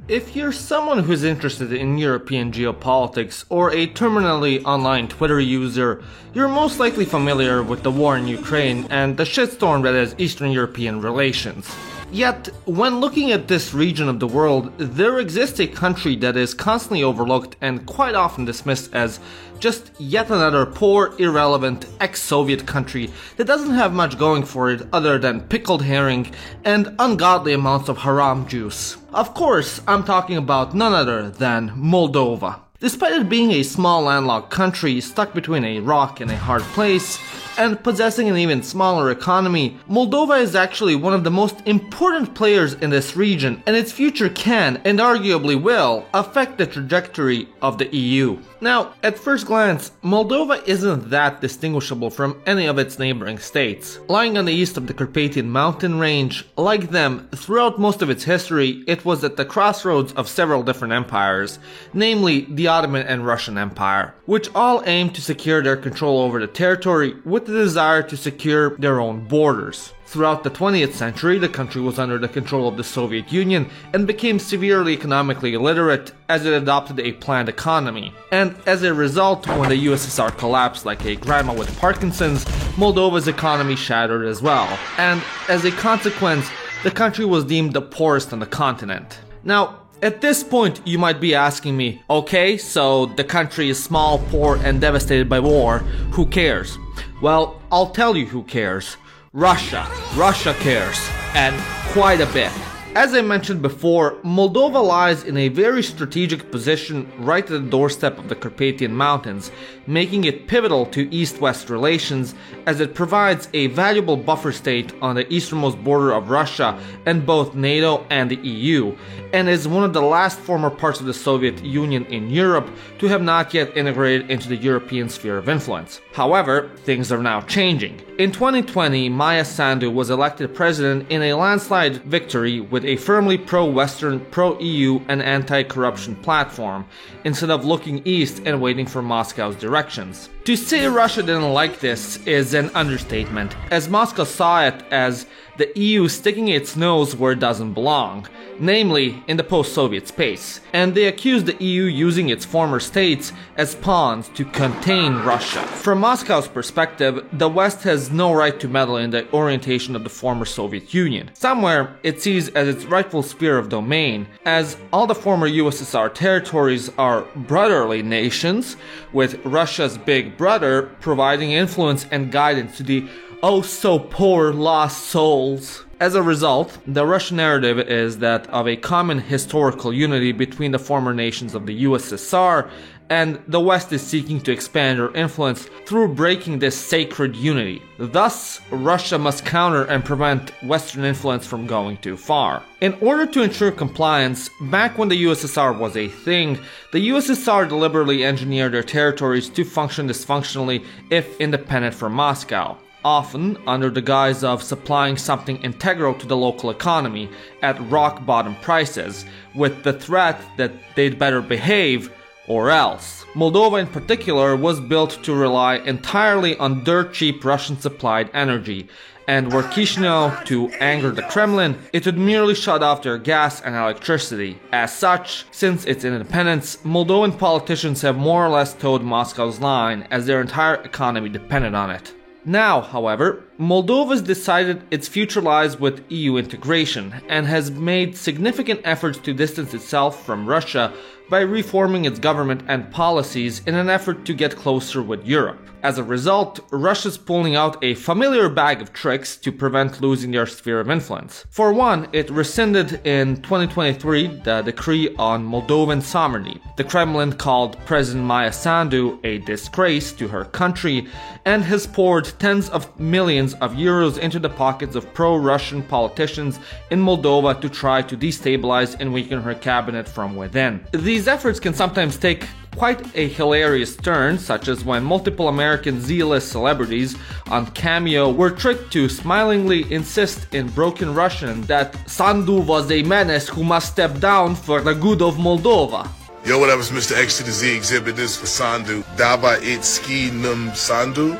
If you're someone who's interested in European geopolitics or a terminally online Twitter user, you're most likely familiar with the war in Ukraine and the shitstorm that is Eastern European relations. Yet, when looking at this region of the world, there exists a country that is constantly overlooked and quite often dismissed as just yet another poor, irrelevant, ex-Soviet country that doesn't have much going for it other than pickled herring and ungodly amounts of haram juice. Of course, I'm talking about none other than Moldova. Despite it being a small landlocked country stuck between a rock and a hard place, and possessing an even smaller economy, Moldova is actually one of the most important players in this region, and its future can, and arguably will, affect the trajectory of the EU. Now, at first glance, Moldova isn't that distinguishable from any of its neighboring states. Lying on the east of the Carpathian mountain range, like them, throughout most of its history, it was at the crossroads of several different empires, namely the Ottoman and Russian Empire, which all aimed to secure their control over the territory with the desire to secure their own borders. Throughout the 20th century, the country was under the control of the Soviet Union and became severely economically illiterate as it adopted a planned economy. And as a result, when the USSR collapsed like a grandma with Parkinson's, Moldova's economy shattered as well. And as a consequence, the country was deemed the poorest on the continent. Now, at this point, you might be asking me, okay, so the country is small, poor, and devastated by war. Who cares? Well, I'll tell you who cares. Russia. Russia cares. And quite a bit. As I mentioned before, Moldova lies in a very strategic position right at the doorstep of the Carpathian Mountains, making it pivotal to East-West relations as it provides a valuable buffer state on the easternmost border of Russia and both NATO and the EU, and is one of the last former parts of the Soviet Union in Europe to have not yet integrated into the European sphere of influence. However, things are now changing. In 2020, Maia Sandu was elected president in a landslide victory with a firmly pro-Western, pro-EU and anti-corruption platform, instead of looking east and waiting for Moscow's directions. To say Russia didn't like this is an understatement, as Moscow saw it as the EU sticking its nose where it doesn't belong, namely in the post-Soviet space, and they accused the EU using its former states as pawns to contain Russia. From Moscow's perspective, the West has no right to meddle in the orientation of the former Soviet Union. Somewhere, it sees as its rightful sphere of domain, as all the former USSR territories are brotherly nations, with Russia's big brother providing influence and guidance to the oh so poor lost souls. As a result, the Russian narrative is that of a common historical unity between the former nations of the USSR, and the West is seeking to expand their influence through breaking this sacred unity. Thus, Russia must counter and prevent Western influence from going too far. In order to ensure compliance, back when the USSR was a thing, the USSR deliberately engineered their territories to function dysfunctionally if independent from Moscow, often under the guise of supplying something integral to the local economy at rock-bottom prices, with the threat that they'd better behave or else. Moldova in particular was built to rely entirely on dirt-cheap Russian-supplied energy, and were Chisinau to anger the Kremlin, it would merely shut off their gas and electricity. As such, since its independence, Moldovan politicians have more or less towed Moscow's line, as their entire economy depended on it. Now, however, Moldova's decided its future lies with EU integration, and has made significant efforts to distance itself from Russia by reforming its government and policies in an effort to get closer with Europe. As a result, Russia's pulling out a familiar bag of tricks to prevent losing their sphere of influence. For one, it rescinded in 2023 the decree on Moldovan sovereignty. The Kremlin called President Maia Sandu a disgrace to her country, and has poured tens of millions of euros into the pockets of pro-Russian politicians in Moldova to try to destabilize and weaken her cabinet from within. These efforts can sometimes take quite a hilarious turn, such as when multiple American Z-list celebrities on Cameo were tricked to smilingly insist in broken Russian that Sandu was a menace who must step down for the good of Moldova. Yo, what up, it's Mr. X to the Z, exhibit this for Sandu. Dava it skin Sandu.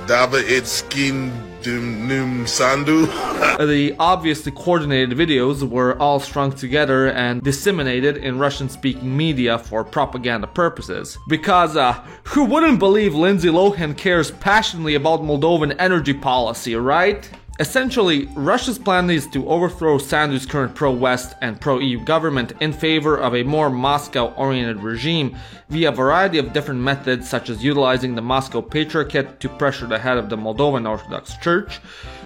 Dava it skin Sandu. The obviously coordinated videos were all strung together and disseminated in Russian-speaking media for propaganda purposes. Because who wouldn't believe Lindsay Lohan cares passionately about Moldovan energy policy, right? Essentially, Russia's plan is to overthrow Sandu's current pro-West and pro-EU government in favor of a more Moscow-oriented regime via a variety of different methods, such as utilizing the Moscow Patriarchate to pressure the head of the Moldovan Orthodox Church,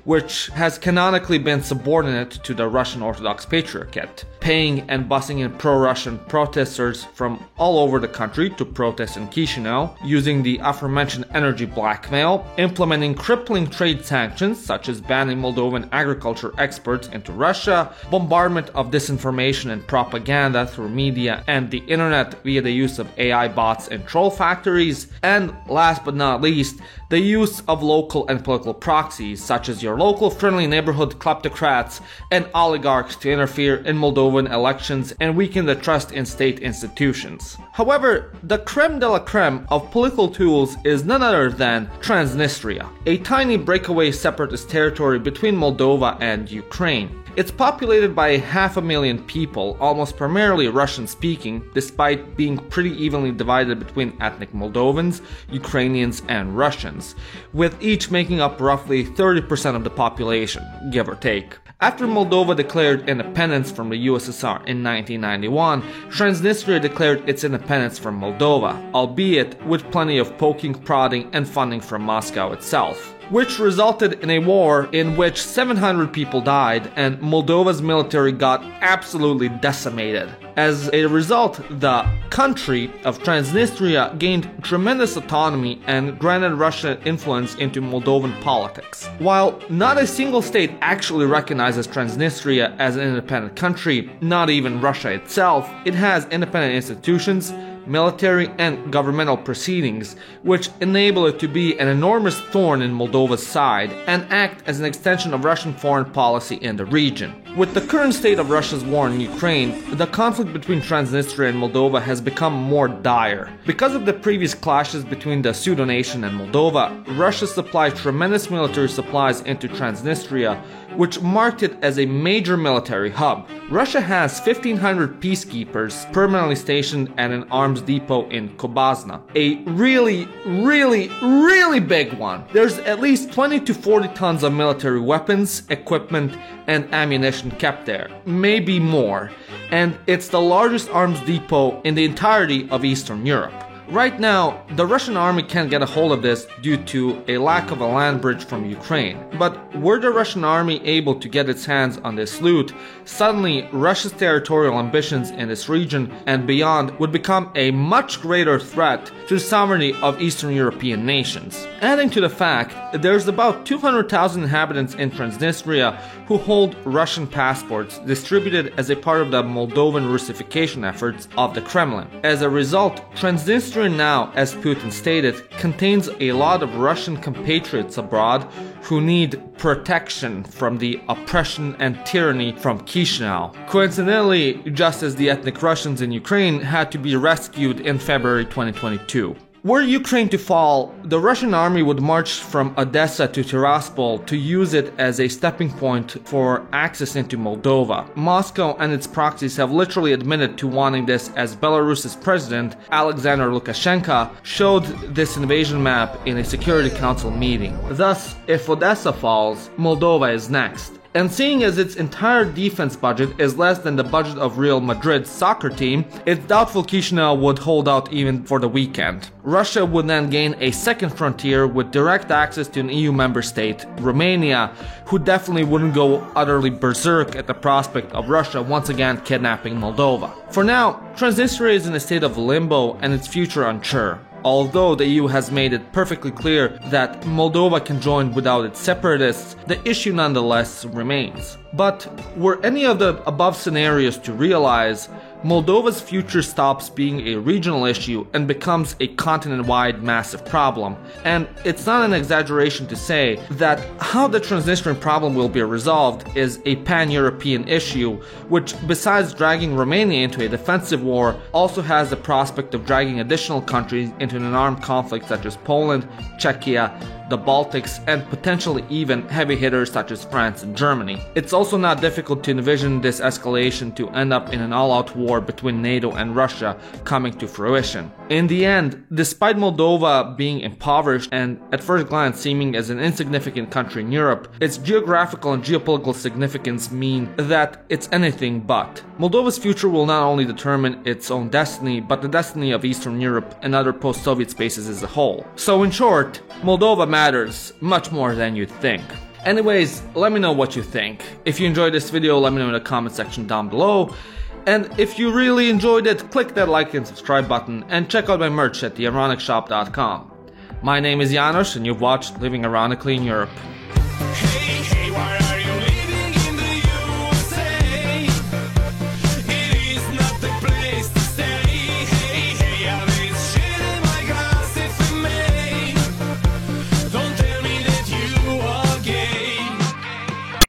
which has canonically been subordinate to the Russian Orthodox Patriarchate, paying and busing in pro-Russian protesters from all over the country to protest in Chisinau, using the aforementioned energy blackmail, implementing crippling trade sanctions such as banning Moldovan agriculture exports into Russia, bombardment of disinformation and propaganda through media and the internet via the use of AI bots and troll factories, and last but not least, the use of local and political proxies such as your local friendly neighborhood kleptocrats and oligarchs to interfere in Moldovan elections and weaken the trust in state institutions. However, the creme de la creme of political tools is none other than Transnistria, a tiny breakaway separatist territory between Moldova and Ukraine. It's populated by 500,000 people, almost primarily Russian-speaking, despite being pretty evenly divided between ethnic Moldovans, Ukrainians, and Russians, with each making up roughly 30% of the population, give or take. After Moldova declared independence from the USSR in 1991, Transnistria declared its independence from Moldova, albeit with plenty of poking, prodding, and funding from Moscow itself, which resulted in a war in which 700 people died and Moldova's military got absolutely decimated. As a result, the country of Transnistria gained tremendous autonomy and granted Russian influence into Moldovan politics. While not a single state actually recognizes Transnistria as an independent country, not even Russia itself, it has independent institutions, military and governmental proceedings, which enable it to be an enormous thorn in Moldova's side and act as an extension of Russian foreign policy in the region. With the current state of Russia's war in Ukraine, the conflict between Transnistria and Moldova has become more dire. Because of the previous clashes between the pseudo-nation and Moldova, Russia supplied tremendous military supplies into Transnistria, which marked it as a major military hub. Russia has 1,500 peacekeepers permanently stationed at an arms depot in Kobazna, a really big one. There's at least 20 to 40 tons of military weapons, equipment, and ammunition kept there, maybe more, and it's the largest arms depot in the entirety of Eastern Europe. Right now, the Russian army can't get a hold of this due to a lack of a land bridge from Ukraine. But were the Russian army able to get its hands on this loot, suddenly Russia's territorial ambitions in this region and beyond would become a much greater threat to the sovereignty of Eastern European nations. Adding to the fact, there's about 200,000 inhabitants in Transnistria who hold Russian passports distributed as a part of the Moldovan Russification efforts of the Kremlin. As a result, Transnistria now, as Putin stated, contains a lot of Russian compatriots abroad who need protection from the oppression and tyranny from Chisinau. Coincidentally, just as the ethnic Russians in Ukraine had to be rescued in February 2022. Were Ukraine to fall, the Russian army would march from Odessa to Tiraspol to use it as a stepping point for access into Moldova. Moscow and its proxies have literally admitted to wanting this, as Belarus's president, Alexander Lukashenko, showed this invasion map in a Security Council meeting. Thus, if Odessa falls, Moldova is next. And seeing as its entire defense budget is less than the budget of Real Madrid's soccer team, it's doubtful Chisinau would hold out even for the weekend. Russia would then gain a second frontier with direct access to an EU member state, Romania, who definitely wouldn't go utterly berserk at the prospect of Russia once again kidnapping Moldova. For now, Transnistria is in a state of limbo and its future unsure. Although the EU has made it perfectly clear that Moldova can join without its separatists, the issue nonetheless remains. But were any of the above scenarios to realize, Moldova's future stops being a regional issue and becomes a continent-wide massive problem. And it's not an exaggeration to say that how the Transnistrian problem will be resolved is a pan-European issue, which, besides dragging Romania into a defensive war, also has the prospect of dragging additional countries into an armed conflict such as Poland, Czechia, the Baltics, and potentially even heavy hitters such as France and Germany. It's also not difficult to envision this escalation to end up in an all-out war between NATO and Russia coming to fruition. In the end, despite Moldova being impoverished and at first glance seeming as an insignificant country in Europe, its geographical and geopolitical significance mean that it's anything but. Moldova's future will not only determine its own destiny, but the destiny of Eastern Europe and other post-Soviet spaces as a whole. So in short, Moldova matters much more than you think. Anyways, let me know what you think. If you enjoyed this video, let me know in the comment section down below. And if you really enjoyed it, click that like and subscribe button and check out my merch at theIronicShop.com. My name is Janos and you've watched Living Ironically in Europe. Hey, why